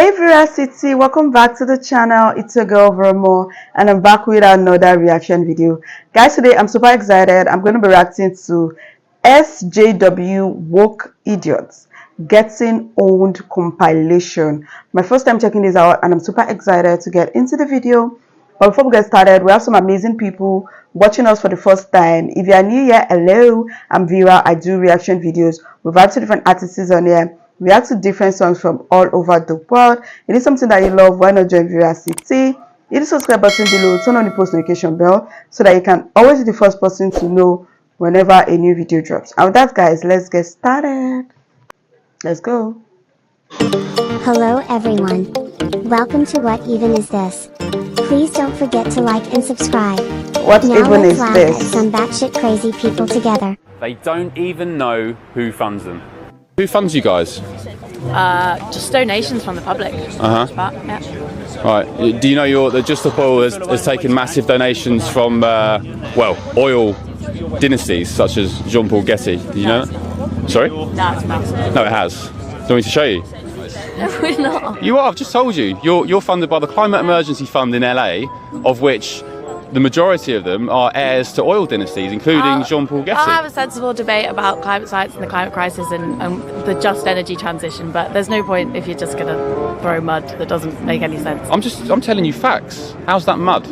Hey Veracity, welcome back to the channel. It's your girl Vermo, and I'm back with another reaction video. Guys, today I'm super excited. I'm going to be reacting to SJW Woke Idiots Getting Owned compilation. My first time checking this out, and I'm super excited to get into the video. But before we get started, we have some amazing people watching us for the first time. If you are new here, hello, I'm Vera. I do reaction videos. We've had 2 different artists on here. React to different songs from all over the world. It is something that you love. Why not join Veracity? Hit the subscribe button below, turn on the post notification bell so that you can always be the first person to know whenever a new video drops. And with that, guys, let's get started. Let's go. Hello everyone. Welcome to What Even Is This? Please don't forget to like and subscribe. What now even let's is laugh this? at some batshit crazy people together. They don't even know who funds them. Who funds you guys? Just donations from the public. Yeah. Right. Do you know the Just Stop Oil has taken massive donations from, well, oil dynasties such as Jean-Paul Getty? Did you know that? Sorry? No, it's massive. No, it has. Do you want me to show you? No, we're not. You are. I've just told you. You're funded by the Climate Emergency Fund in LA, of which the majority of them are heirs to oil dynasties, including Jean-Paul Getty. I'll have a sensible debate about climate science and the climate crisis and the just energy transition, but there's no point if you're just going to throw mud that doesn't make any sense. I'm telling you facts. How's that mud?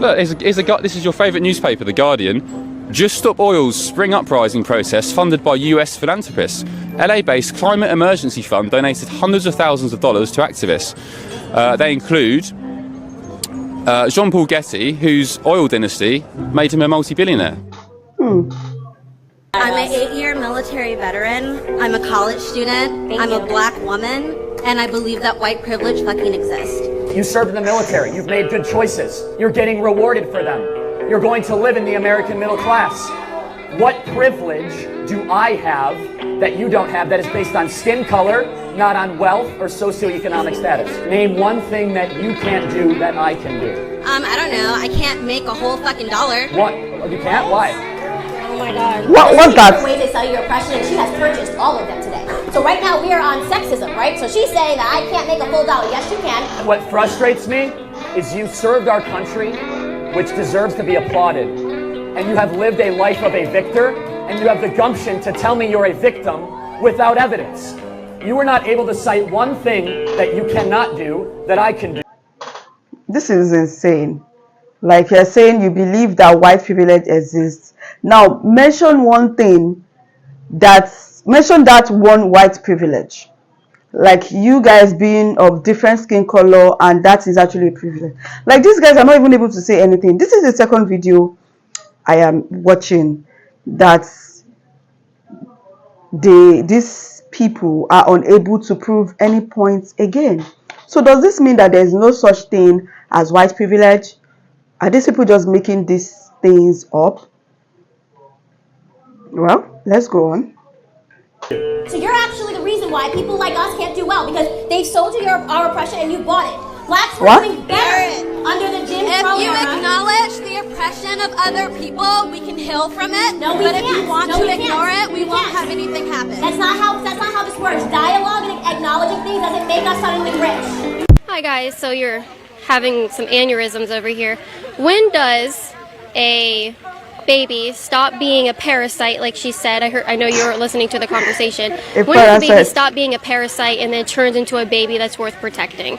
Look, this is your favourite newspaper, The Guardian. Just Stop Oil's spring uprising protest funded by US philanthropists. LA-based Climate Emergency Fund donated hundreds of thousands of dollars to activists. They include Jean-Paul Getty, whose oil dynasty made him a multi-billionaire. I'm an 8-year military veteran. I'm a college student. I'm a black woman. And I believe that white privilege fucking exists. You served in the military. You've made good choices. You're getting rewarded for them. You're going to live in the American middle class. What privilege do I have that you don't have that is based on skin color, not on wealth or socioeconomic status? Name one thing that you can't do that I can do. I don't know. I can't make a whole fucking dollar. What? You can't? Why? Oh my god. What's that? Way to sell your oppression, and she has purchased all of them today. So right now we are on sexism, right? So she's saying that I can't make a full dollar. Yes, you can. What frustrates me is you served our country, which deserves to be applauded, and you have lived a life of a victor, and you have the gumption to tell me you're a victim without evidence. You were not able to cite one thing that you cannot do that I can do. This is insane. Like, you're saying you believe that white privilege exists. Now, mention that one white privilege. Like, you guys being of different skin color, and that is actually a privilege. Like, these guys are not even able to say anything. This is the second video I am watching that these people are unable to prove any points again. So does this mean that there is no such thing as white privilege? Are these people just making these things up? Well, let's go on. So you're actually the reason why people like us can't do well, because they've sold you our oppression and you bought it. Blacks were doing better under the Jim Crow era. If you acknowledge the oppression of other people, we can heal from it. No, we but can't. If you want No, to we ignore can't. it, we won't can't. have anything happen. That's not how this works. Dialogue and acknowledging things doesn't make us suddenly rich. Hi guys, so you're having some aneurysms over here. When does a baby stop being a parasite, like she said? I know you were listening to the conversation. When does a baby stop being a parasite and then turns into a baby that's worth protecting?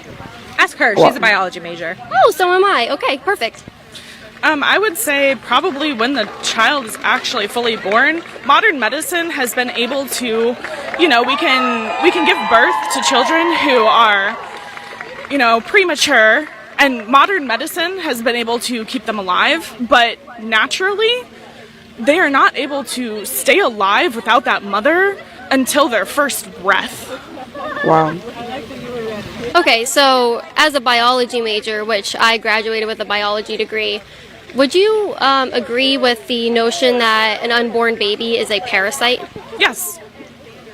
Ask her. She's a biology major. Oh, so am I. Okay, perfect. I would say probably when the child is actually fully born. Modern medicine has been able to, we can give birth to children who are, premature, and modern medicine has been able to keep them alive, but naturally, they are not able to stay alive without that mother until their first breath. Wow. Okay, so as a biology major, which I graduated with a biology degree, would you agree with the notion that an unborn baby is a parasite? Yes,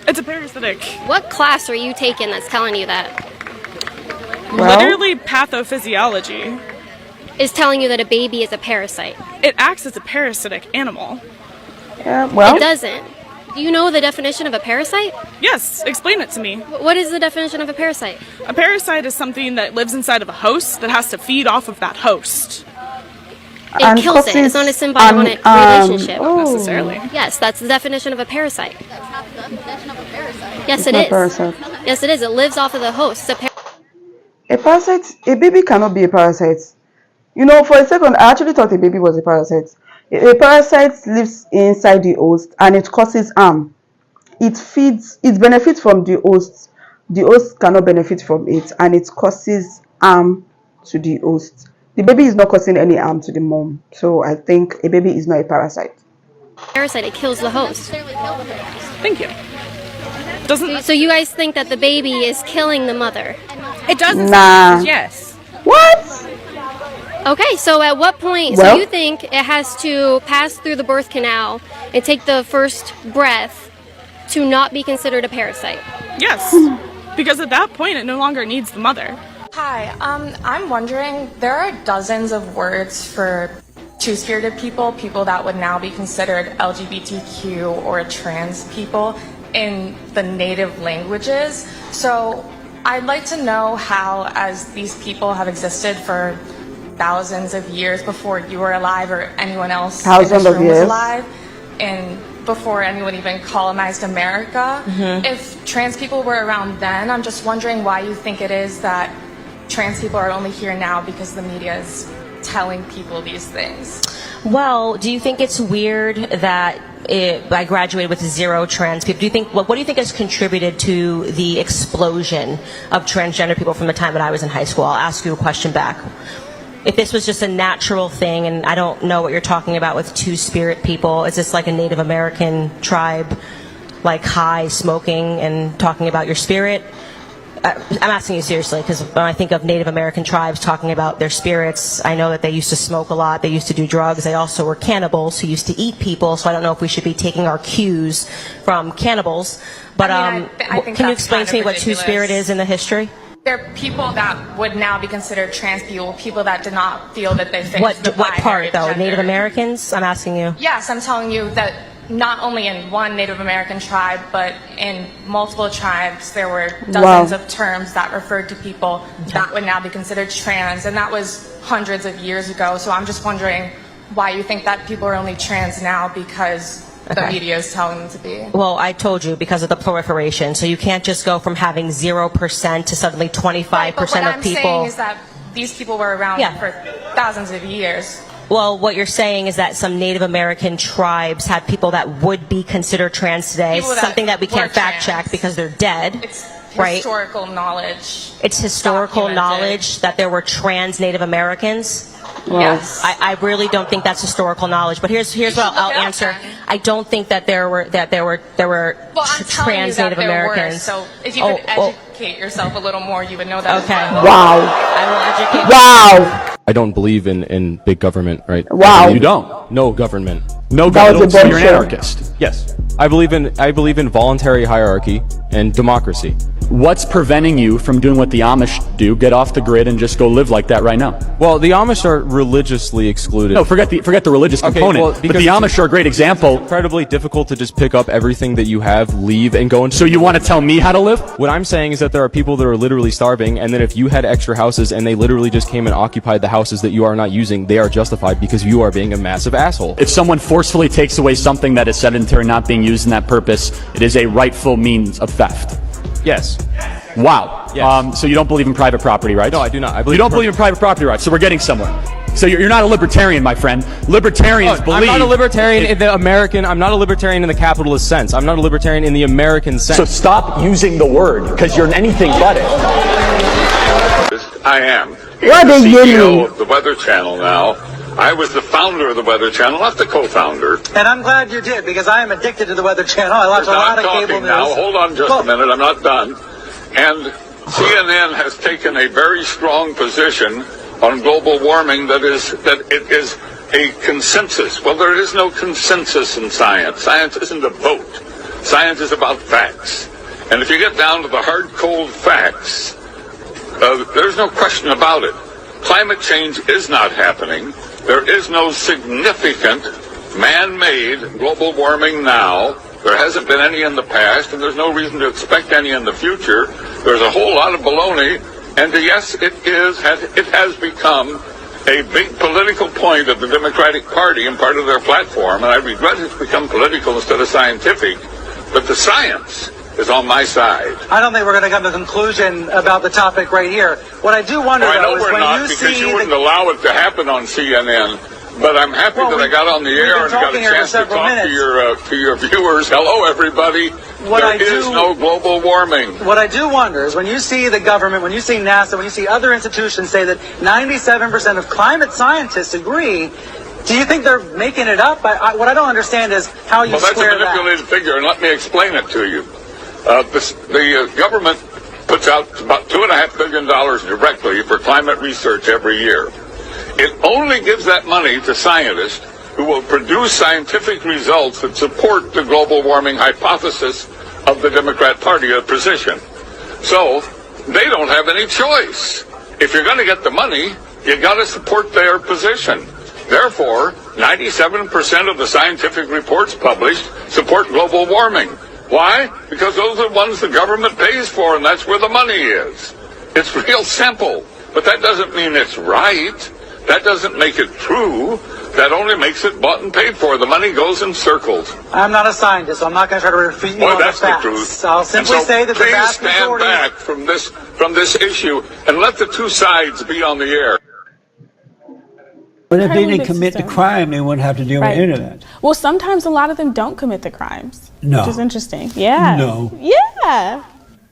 it's a parasitic. What class are you taking that's telling you that? Well, literally pathophysiology is telling you that a baby is a parasite. It acts as a parasitic animal. Yeah, well, it doesn't. Do you know the definition of a parasite? Yes, explain it to me. What is the definition of a parasite? A parasite is something that lives inside of a host that has to feed off of that host. It kills it. It's not a symbiotic relationship. Not necessarily. Yes, that's the definition of a parasite. That's not the definition of a parasite. Yes, It's it not is. parasite. Yes, it is. It lives off of the host. A parasite, a baby cannot be a parasite. You know, for a second, I actually thought a baby was a parasite. A parasite lives inside the host and it causes harm. It benefits from the host. The host cannot benefit from it, and it causes harm to the host. The baby is not causing any harm to the mom. So I think a baby is not a parasite. Parasite, it kills the host. Thank you. Doesn't So you guys think that the baby is killing the mother? it doesn't? Nah. Yes. What? Okay, so at what point, Well- so you think it has to pass through the birth canal and take the first breath to not be considered a parasite? Yes. Because at that point, it no longer needs the mother. Hi, I'm wondering, there are dozens of words for two-spirited people, people that would now be considered LGBTQ or trans people in the native languages. So I'd like to know how, as these people have existed for thousands of years before you were alive or anyone else in Thousands this of room was years. alive, and before anyone even colonized America, if trans people were around then, I'm just wondering why you think it is that trans people are only here now because the media is telling people these things. Well, do you think it's weird that I graduated with 0 trans people? What do you think has contributed to the explosion of transgender people from the time that I was in high school? I'll ask you a question back. If this was just a natural thing, and I don't know what you're talking about with two-spirit people, is this like a Native American tribe, like high, smoking, and talking about your spirit? I'm asking you seriously, because when I think of Native American tribes talking about their spirits, I know that they used to smoke a lot, they used to do drugs, they also were cannibals who used to eat people, so I don't know if we should be taking our cues from cannibals. But I think can you that's explain kind to me of what ridiculous. two-spirit is in the history? There are people that would now be considered trans people, people that did not feel that they fit the What binary part, though? gender. Native Americans? I'm asking you. Yes, I'm telling you that not only in one Native American tribe, but in multiple tribes, there were dozens of terms that referred to people that would now be considered trans, and that was hundreds of years ago. So I'm just wondering why you think that people are only trans now because the media is telling them to be. Well, I told you, because of the proliferation. So you can't just go from having 0% to suddenly 25% But what of I'm people. saying is that these people were around Yeah. for thousands of years. Well, what you're saying is that some Native American tribes had people that would be considered trans today, People that something that we were can't fact trans. check because they're dead. It's right? historical knowledge. It's historical documented. knowledge that there were trans Native Americans. Yes. I really don't think that's historical knowledge. But here's what I'll answer. I don't think that there were Well, I'm telling you trans that Native there Americans. were. So if you could educate yourself a little more, you would know that. Okay. as well. Wow. I will educate. Wow. I don't believe in big government, right? Wow. You don't? No government. No That was government. a So you're an bombshell. anarchist. Yes. I believe in voluntary hierarchy and democracy. What's preventing you from doing what the Amish do? Get off the grid and just go live like that right now. Well, the Amish are religiously excluded. No, forget the religious Okay, component. well, but because the it's Amish are a great example. Incredibly difficult to just pick up everything that you have, leave, and go into. So you want to tell me how to live? What I'm saying is that there are people that are literally starving, and then if you had extra houses and they literally just came and occupied the houses that you are not using, they are justified because you are being a massive asshole. If someone forcefully takes away something that is sedentary, not being used in that purpose, it is a rightful means of theft. Yes. Wow. Yes. So you don't believe in private property rights? No, I do not. I believe you don't believe in private property rights, so we're getting somewhere. So you're not a libertarian, my friend. Libertarians believe... I'm not a libertarian in the American... I'm not a libertarian in the capitalist sense. I'm not a libertarian in the American sense. So stop using the word, because you're anything but it. I am. What the are you CEO doing? of the Weather Channel now. I was the founder of the Weather Channel, not the co-founder. And I'm glad you did, because I am addicted to the Weather Channel. I watch a lot of cable news. Now, hold on just a minute. I'm not done. And CNN has taken a very strong position on global warming that it is a consensus. Well, there is no consensus in science. Science isn't a vote. Science is about facts. And if you get down to the hard, cold facts, there's no question about it. Climate change is not happening. There is no significant man-made global warming now. There hasn't been any in the past, and there's no reason to expect any in the future. There's a whole lot of baloney, and yes, it has become a big political point of the Democratic Party and part of their platform, and I regret it's become political instead of scientific, but the science is on my side. I don't think we're going to come to a conclusion about the topic right here. What I do wonder, I know though, is we're when not, you because see you wouldn't allow it to happen on CNN. But I'm happy that I got on the air and got a chance to talk to your viewers. Hello, everybody. There is no global warming. What I do wonder is when you see the government, when you see NASA, when you see other institutions say that 97% of climate scientists agree, do you think they're making it up? What I don't understand is how you square that. Well, that's a manipulated figure, and let me explain it to you. The government puts out about $2.5 billion directly for climate research every year. It only gives that money to scientists who will produce scientific results that support the global warming hypothesis of the Democrat Party position. So they don't have any choice. If you're going to get the money, you got to support their position. Therefore, 97% of the scientific reports published support global warming. Why? Because those are the ones the government pays for, and that's where the money is. It's real simple, but that doesn't mean it's right. That doesn't make it true. That only makes it bought and paid for. The money goes in circles. I'm not a scientist, so I'm not going to try to refute you on the facts. That's the truth. I'll simply say that the vast majority... Please stand back from this issue and let the two sides be on the air. But if they didn't commit the crime, they wouldn't have to deal with any of that. Well, sometimes a lot of them don't commit the crimes. No. Which is interesting. Yeah. No. Yeah.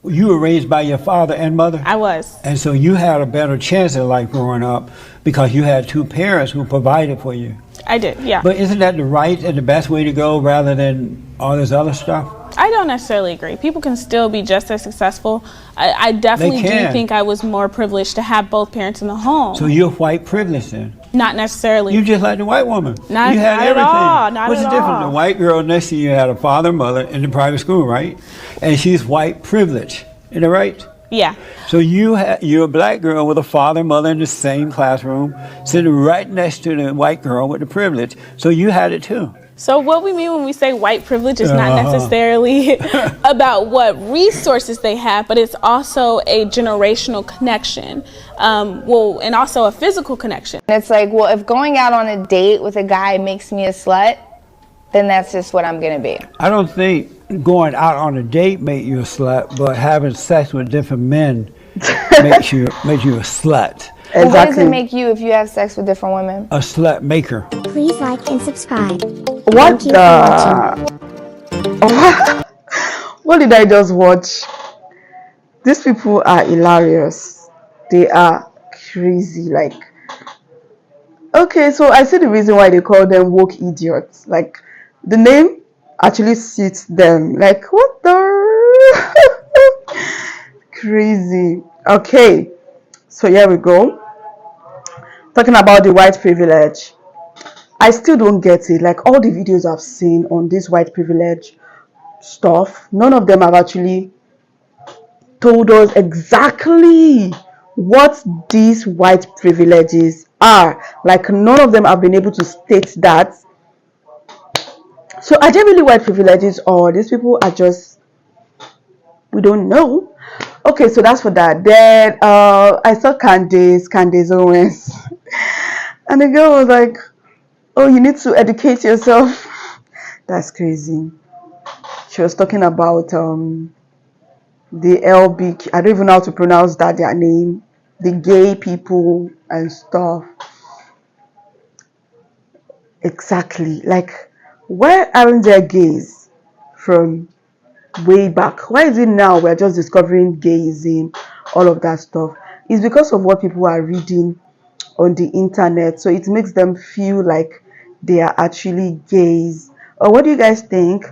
You were raised by your father and mother? I was. And so you had a better chance in life growing up because you had two parents who provided for you. I did, yeah. But isn't that the right and the best way to go rather than all this other stuff? I don't necessarily agree. People can still be just as successful. I definitely do think I was more privileged to have both parents in the home. So you're white privileged then? Not necessarily. You just like the white woman. Not, you had not everything. At all. Not What's at the difference? all. The white girl next to you had a father, mother in the private school, right? And she's white privileged. Isn't that right? Yeah. So you're a black girl with a father, mother in the same classroom, sitting right next to the white girl with the privilege. So you had it too. So what we mean when we say white privilege is not necessarily about what resources they have, but it's also a generational connection, and also a physical connection. It's like, well, if going out on a date with a guy makes me a slut, then that's just what I'm going to be. I don't think going out on a date makes you a slut, but having sex with different men makes you a slut. Well, what does it make you if you have sex with different women? A slut maker. Please like and subscribe. What the? What did I just watch? These people are hilarious. They are crazy. Like, okay, so I see the reason why they call them woke idiots. Like, the name actually suits them. Like, what the? Crazy. Okay, so here we go. Talking about the white privilege. I still don't get it. Like, all the videos I've seen on this white privilege stuff, none of them have actually told us exactly what these white privileges are. Like, none of them have been able to state that. So are they really white privileges, or these people are just, we don't know. Okay, so that's for that. Then I saw Candace Owens, and the girl was like, oh, you need to educate yourself. That's crazy. She was talking about the LB, I don't even know how to pronounce that, their name, the gay people and stuff. Exactly. Like, why aren't there gays from way back? Why is it now we're just discovering gayism, all of that stuff? It's because of what people are reading on the internet, so it makes them feel like they are actually gays. Or what do you guys think?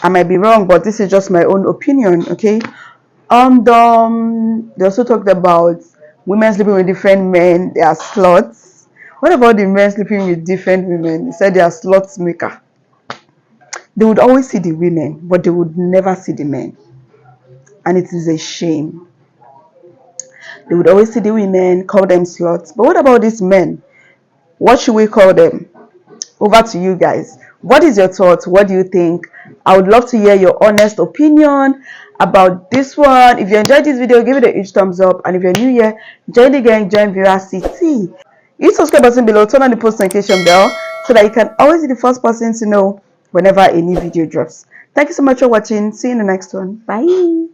I might be wrong, but this is just my own opinion, okay? And they also talked about women sleeping with different men. They are sluts. What about the men sleeping with different women? They said they are sluts maker. They would always see the women, but they would never see the men, and it is a shame. They would always see the women, call them sluts. But what about these men? What should we call them? Over to you guys. What is your thoughts? What do you think? I would love to hear your honest opinion about this one. If you enjoyed this video, give it a huge thumbs up, and if you're new here, join the gang, join Veracity. Hit subscribe button below, turn on the post notification bell so that you can always be the first person to know whenever a new video drops. Thank you so much for watching. See you in the next one. Bye.